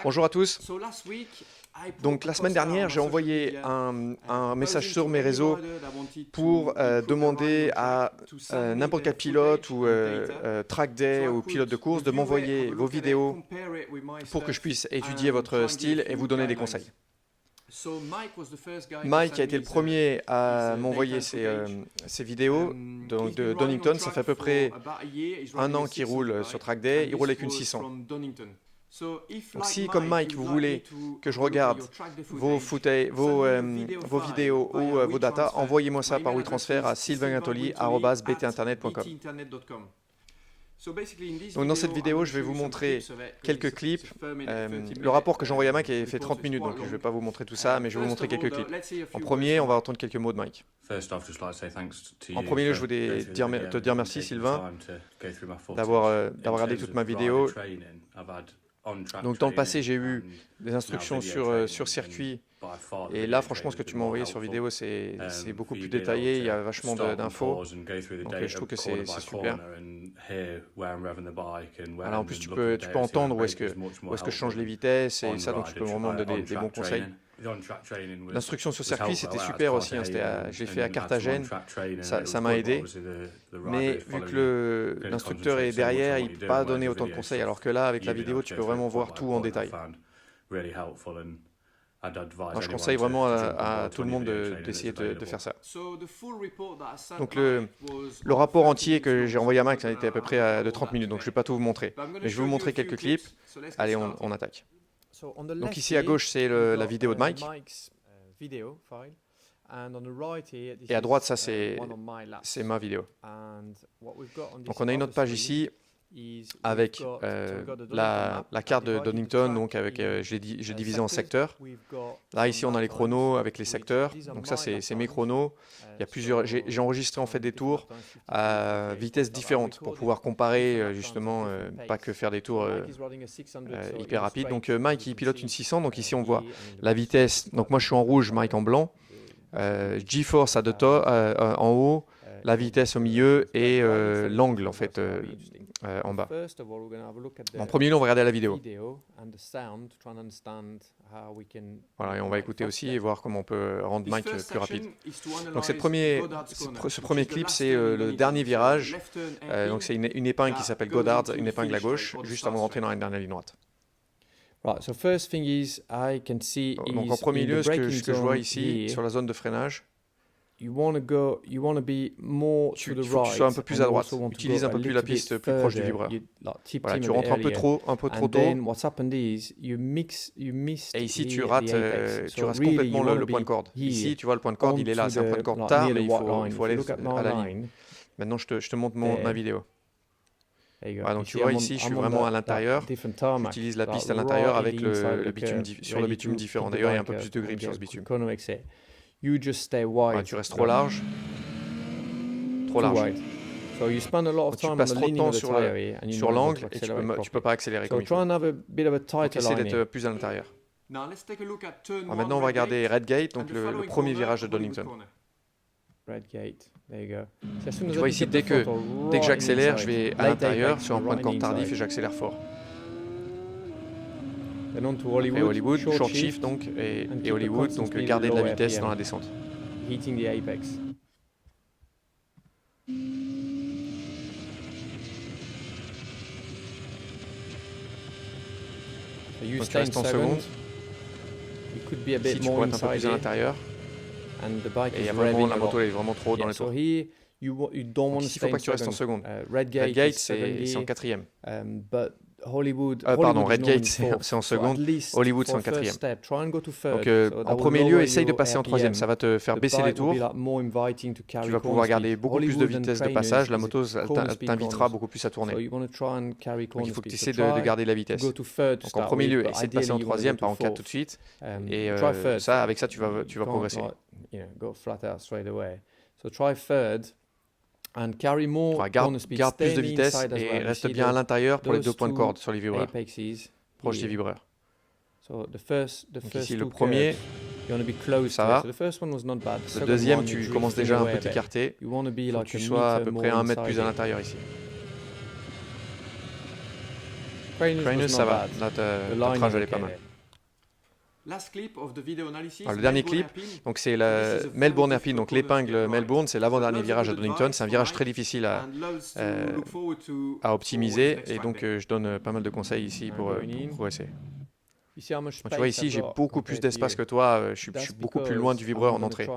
Bonjour à tous. Donc la semaine dernière, j'ai envoyé un message sur mes réseaux pour demander à n'importe quel pilote ou track day ou pilote de course de m'envoyer vos vidéos pour que je puisse étudier votre style et vous donner des conseils. Mike a été le premier à m'envoyer ces vidéos donc de Donington. Ça fait à peu près un an qu'il roule sur track day. Il roule avec une 600. Donc si, comme Mike, vous voulez que je regarde vos vidéos ou vos datas, envoyez-moi ça par WeTransfer à sylvaingantoli@btinternet.com. Donc dans cette vidéo, je vais vous montrer quelques clips. Le rapport que j'ai envoyé à Mike fait 30 minutes, donc je ne vais pas vous montrer tout ça, mais je vais vous montrer quelques clips. En premier, on va entendre quelques mots de Mike. En premier lieu, je voulais te dire merci, Sylvain, d'avoir regardé toute ma vidéo. Donc dans le passé, j'ai eu des instructions sur circuit. Et là, franchement, ce que tu m'as envoyé sur vidéo, c'est beaucoup plus détaillé. Il y a vachement d'infos. Donc je trouve que c'est super. Alors en plus, tu peux entendre où est-ce que je change les vitesses et ça, donc tu peux vraiment me donner des bons conseils. L'instruction sur circuit, c'était super aussi. Je l'ai fait à Carthagène, ça m'a aidé. Mais vu que l'instructeur est derrière, il ne peut pas donner autant de conseils. Alors que là, avec la vidéo, tu peux vraiment voir tout en détail. Alors, je conseille vraiment à tout le monde d'essayer de faire ça. Donc le rapport entier que j'ai envoyé à Mike, ça a été à peu près de 30 minutes, donc je ne vais pas tout vous montrer. Mais je vais vous montrer quelques clips. Allez, on attaque. Donc ici à gauche, c'est la vidéo de Mike. Et à droite, ça c'est ma vidéo. Donc on a une autre page ici avec la carte de Donington, donc j'ai divisé en secteurs. Là ici on a les chronos avec les secteurs, donc ça c'est mes chronos. Il y a plusieurs, j'ai enregistré en fait des tours à vitesses différentes pour pouvoir comparer justement, pas que faire des tours hyper rapides. Donc Mike il pilote une 600, donc ici on voit la vitesse, donc moi je suis en rouge, Mike en blanc, G-force en haut, la vitesse au milieu et l'angle en fait en bas. En premier lieu, on va regarder la vidéo. Voilà, et on va écouter aussi et voir comment on peut rendre Mike plus rapide. Donc ce premier clip, c'est le dernier virage. Donc c'est une épingle qui s'appelle Goddard, une épingle à gauche, juste avant de rentrer dans la dernière ligne droite. Donc en premier lieu, ce que je vois ici, sur la zone de freinage, il faut que tu sois un peu plus à droite. Utilise un peu plus la piste plus proche du vibreur. Voilà, tu rentres un peu trop tôt. Et ici, tu rates complètement le point de corde. Ici, tu vois, le point de corde, il est là. C'est un point de corde tard, mais il faut aller à la ligne. Maintenant, je te montre ma vidéo. Voilà, donc tu vois ici, je suis vraiment à l'intérieur. J'utilise la piste à l'intérieur avec le bitume différent. D'ailleurs, il y a un peu plus de grip sur ce bitume. Ouais, tu restes trop large. Trop large. Donc, tu passes trop de temps sur l'angle et tu peux pas accélérer comme il faut. Donc essaie d'être plus à l'intérieur. Maintenant, on va regarder Redgate, donc le premier virage de Donington. Tu vois ici, dès que j'accélère, je vais à l'intérieur sur un point de corde tardif et j'accélère fort. Et Hollywood, short shift donc, et Hollywood, donc garder de la vitesse dans la descente. Donc tu restes en seconde. Ici, tu pourrais être un peu plus à l'intérieur. Et la moto elle est vraiment trop haut dans les tours. Donc ici, il ne faut pas que tu restes en seconde. Redgate, c'est en quatrième. Redgate, c'est en seconde. Hollywood, c'est en quatrième. Donc, en premier lieu, essaye de passer en troisième. Ça va te faire baisser les tours. Tu vas pouvoir garder beaucoup plus de vitesse de passage. La moto t'invitera beaucoup plus à tourner. Donc, il faut que tu essaies de garder la vitesse. Donc, en premier lieu, essaie de passer en troisième, pas en 4 tout de suite. Et avec ça, tu vas progresser. Garde plus de vitesse et reste bien à l'intérieur pour les deux points de corde sur les vibreurs, proche des vibreurs. Donc ici le premier, ça va. Le deuxième, tu commences déjà un peu t'écarter. Il faut que tu sois à peu près 1 mètre plus à l'intérieur ici. Crainus, ça va. Notre trage, elle est pas mal. Alors, le dernier clip, donc c'est la Melbourne Hairpin, donc l'épingle Melbourne, c'est l'avant-dernier virage à Donington. C'est un virage très difficile à optimiser, et donc je donne pas mal de conseils ici pour progresser. Donc, tu vois ici, j'ai beaucoup plus d'espace que toi, je suis beaucoup plus loin du vibreur en entrée.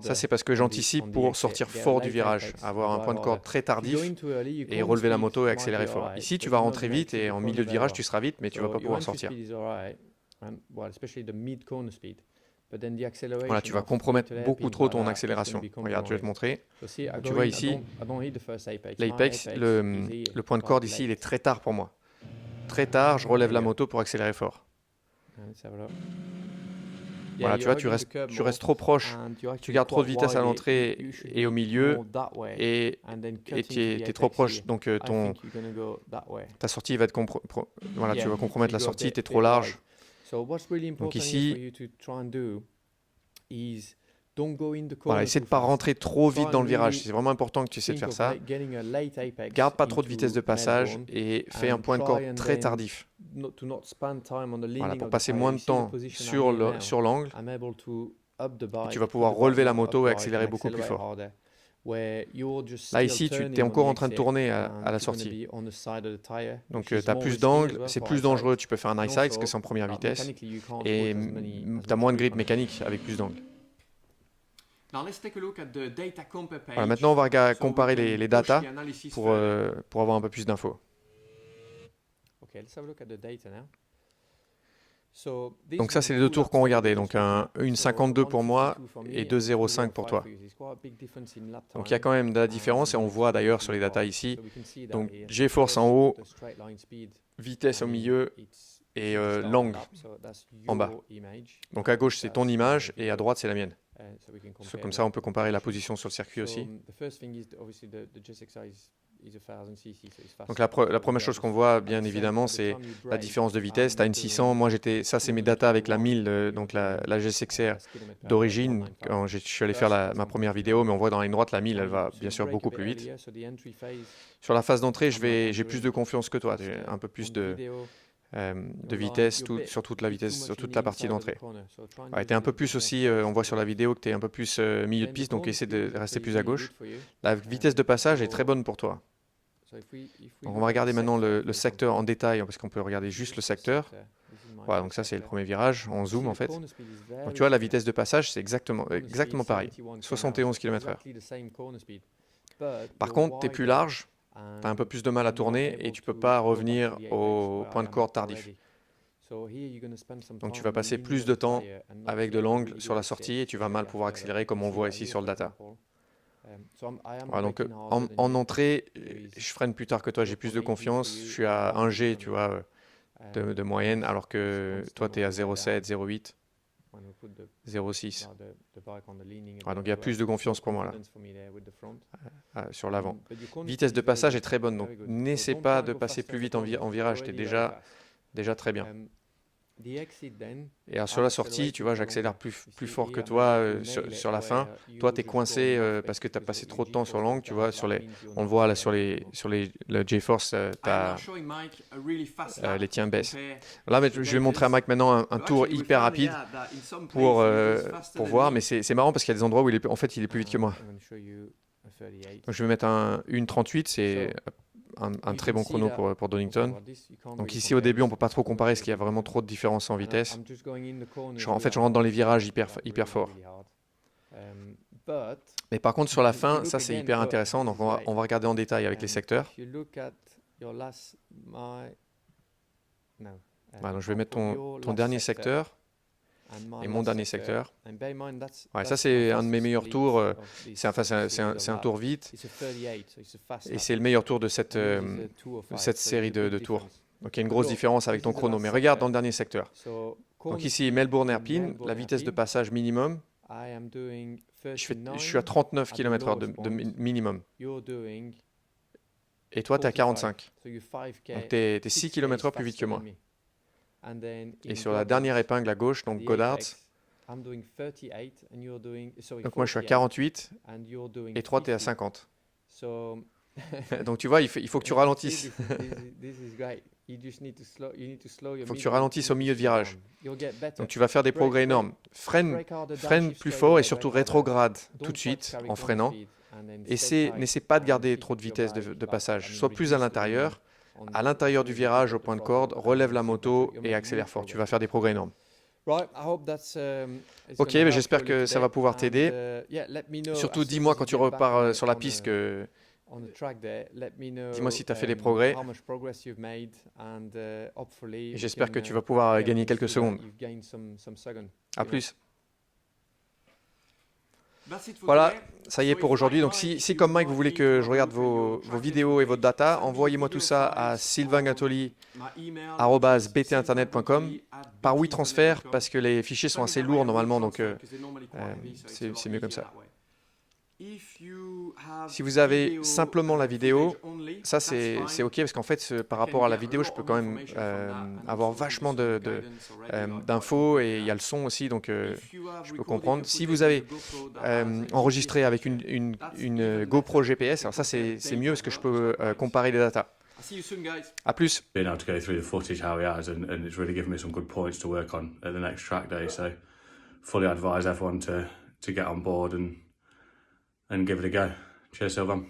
Ça, c'est parce que j'anticipe pour sortir fort du virage, avoir un point de corde très tardif et relever la moto et accélérer fort. Ici, tu vas rentrer vite et en milieu de virage, tu seras vite, mais tu ne vas pas pouvoir sortir. Voilà, tu vas compromettre beaucoup trop ton accélération. Regarde, je vais te montrer. Donc, tu vois ici, l'apex, le point de corde ici, il est très tard pour moi. Très tard, je relève la moto pour accélérer fort. Voilà, tu vois, tu restes trop proche, tu gardes trop de vitesse à l'entrée et au milieu, et tu es trop proche, donc ta sortie va être voilà, tu vas compromettre la sortie, tu es trop large. Donc ici, voilà, essaie de ne pas rentrer trop vite dans le virage. C'est vraiment important que tu essaies de faire ça. Garde pas trop de vitesse de passage et fais un point de corde très tardif. Voilà, pour passer moins de temps sur l'angle. Tu vas pouvoir relever la moto et accélérer beaucoup plus fort. Là, ici, tu es encore en train de tourner à la sortie. Donc, tu as plus d'angle, c'est plus dangereux. Tu peux faire un high side parce que c'est en première vitesse. Et tu as moins de grip mécanique avec plus d'angle. Voilà, maintenant, on va comparer les datas pour avoir un peu plus d'infos. Donc ça, c'est les deux tours qu'on regardait. Donc une 52 pour moi et 2,05 pour toi. Donc il y a quand même de la différence et on voit d'ailleurs sur les datas ici. Donc G-force en haut, vitesse au milieu et l'angle en bas. Donc à gauche, c'est ton image et à droite, c'est la mienne. Comme ça, on peut comparer la position sur le circuit aussi. Donc la première chose qu'on voit, bien évidemment, c'est la différence de vitesse. Tu as une 600, moi ça c'est mes datas avec la 1000, donc la GSXR d'origine, quand je suis allé faire ma première vidéo, mais on voit dans la ligne droite, la 1000, elle va bien sûr beaucoup plus vite. Sur la phase d'entrée, j'ai plus de confiance que toi, j'ai un peu plus de vitesse sur toute la vitesse, sur toute la partie d'entrée. Ouais, tu es un peu plus aussi, on voit sur la vidéo que tu es un peu plus milieu de piste, donc essaie de rester plus à gauche. La vitesse de passage est très bonne pour toi. Donc on va regarder maintenant le secteur en détail, parce qu'on peut regarder juste le secteur. Voilà, donc ça c'est le premier virage, en zoom en fait. Donc tu vois, la vitesse de passage, c'est exactement pareil, 71 km/h. Par contre, tu es plus large, tu as un peu plus de mal à tourner et tu ne peux pas revenir au point de corde tardif. Donc tu vas passer plus de temps avec de l'angle sur la sortie et tu vas mal pouvoir accélérer comme on voit ici sur le data. Voilà, donc en entrée, je freine plus tard que toi, j'ai plus de confiance. Je suis à 1 G, tu vois, de moyenne, alors que toi, tu es à 0,7, 0,8, 0,6. Voilà, donc il y a plus de confiance pour moi là, sur l'avant. Vitesse de passage est très bonne, donc n'essaie pas de passer plus vite en virage, tu es déjà très bien. Et alors sur la sortie, tu vois, j'accélère plus fort que toi sur la fin. Toi, tu es coincé parce que tu as passé trop de temps sur l'angle. Tu vois, on le voit là sur le G-Force, tu as les tiens baissent. Là, je vais montrer à Mike maintenant un tour hyper rapide pour voir. Mais c'est marrant parce qu'il y a des endroits où il est plus vite que moi. Donc, je vais mettre une 38, c'est un très bon chrono pour Donington. Donc ici au début on ne peut pas trop comparer parce qu'il y a vraiment trop de différence en vitesse. En fait je rentre dans les virages hyper fort. Mais par contre sur la fin, ça c'est hyper intéressant, donc on va regarder en détail avec les secteurs. Voilà, donc je vais mettre ton dernier secteur et mon dernier secteur. Ouais, ça c'est un de mes meilleurs tours, c'est un tour vite et c'est le meilleur tour de cette série de tours. Donc il y a une grosse différence avec ton chrono, mais regarde dans le dernier secteur. Donc ici Melbourne Hairpin, la vitesse de passage minimum, je suis à 39 km/h de minimum. Et toi tu es à 45. Donc tu es 6 km/h plus vite que moi. Et sur la dernière épingle à gauche, donc Goddard, donc moi je suis à 48 et toi tu es à 50. Donc tu vois, il faut que tu ralentisses. Il faut que tu ralentisses au milieu de virage. Donc tu vas faire des progrès énormes. Freine plus fort et surtout rétrograde tout de suite en freinant. N'essaie pas de garder trop de vitesse de passage. Sois plus à l'intérieur du virage au point de corde, relève la moto et accélère fort. Tu vas faire des progrès énormes. Ok, mais j'espère que ça va pouvoir t'aider. Surtout, dis-moi quand tu repars sur la piste que... Dis-moi si tu as fait des progrès. Et j'espère que tu vas pouvoir gagner quelques secondes. À plus. Voilà, ça y est pour aujourd'hui. Donc si comme Mike, vous voulez que je regarde vos vidéos et votre data, envoyez-moi tout ça à sylvaingatoli@btinternet.com par WeTransfer parce que les fichiers sont assez lourds normalement, donc c'est mieux comme ça. Si vous avez simplement la vidéo, ça c'est ok parce qu'en fait par rapport à la vidéo je peux quand même avoir vachement d'infos et il y a le son aussi donc je peux comprendre. Si vous avez enregistré avec une GoPro GPS, alors ça c'est mieux parce que je peux comparer les datas. À plus. Being able to go through the footage how he has and it's really given me some good points to work on at the next track day, so fully advise everyone to get on board and give it a go. Cheers, Sylvain.